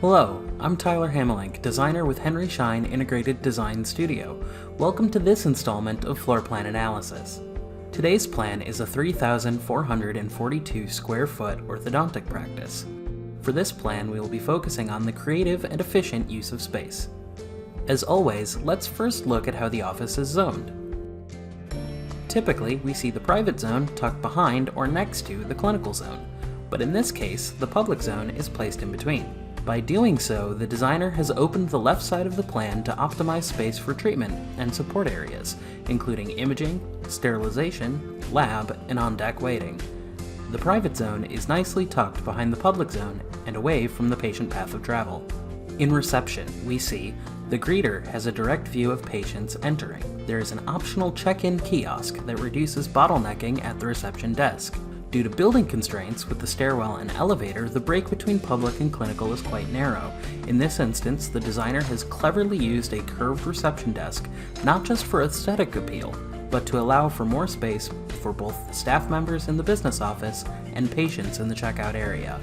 Hello, I'm Tyler Hamelink, designer with Schein Integrated Design Studio. Welcome to this installment of Floor Plan Analysis. Today's plan is a 3,442 square foot orthodontic practice. For this plan, we will be focusing on the creative and efficient use of space. As always, let's first look at how the office is zoned. Typically, we see the private zone tucked behind or next to the clinical zone, but in this case, the public zone is placed in between. By doing so, the designer has opened the left side of the plan to optimize space for treatment and support areas, including imaging, sterilization, lab, and on-deck waiting. The private zone is nicely tucked behind the public zone and away from the patient path of travel. In reception, we see the greeter has a direct view of patients entering. There is an optional check-in kiosk that reduces bottlenecking at the reception desk. Due to building constraints with the stairwell and elevator, the break between public and clinical is quite narrow. In this instance, the designer has cleverly used a curved reception desk, not just for aesthetic appeal, but to allow for more space for both staff members in the business office and patients in the checkout area.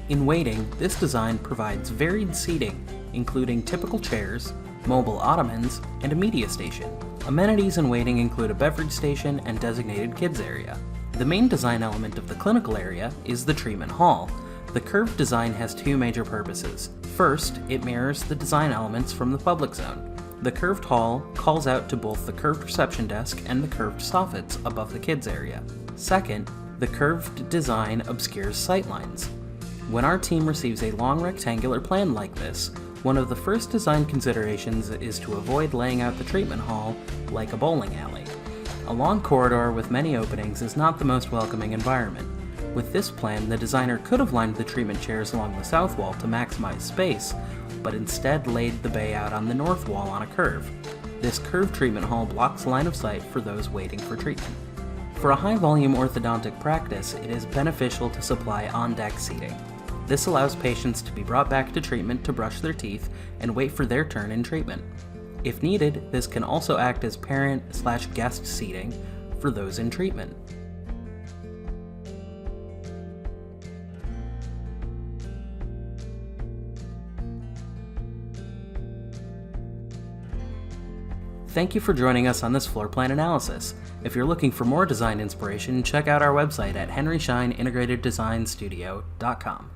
In waiting, this design provides varied seating, including typical chairs, mobile ottomans, and a media station. Amenities in waiting include a beverage station and designated kids area. The main design element of the clinical area is the treatment hall. The curved design has two major purposes. First, it mirrors the design elements from the public zone. The curved hall calls out to both the curved reception desk and the curved soffits above the kids area. Second, the curved design obscures sightlines. When our team receives a long rectangular plan like this, one of the first design considerations is to avoid laying out the treatment hall like a bowling alley. A long corridor with many openings is not the most welcoming environment. With this plan, the designer could have lined the treatment chairs along the south wall to maximize space, but instead laid the bay out on the north wall on a curve. This curved treatment hall blocks line of sight for those waiting for treatment. For a high-volume orthodontic practice, it is beneficial to supply on-deck seating. This allows patients to be brought back to treatment to brush their teeth and wait for their turn in treatment. If needed, this can also act as parent/guest seating for those in treatment. Thank you for joining us on this floor plan analysis. If you're looking for more design inspiration, check out our website at henryscheinintegratedDesignStudio.com.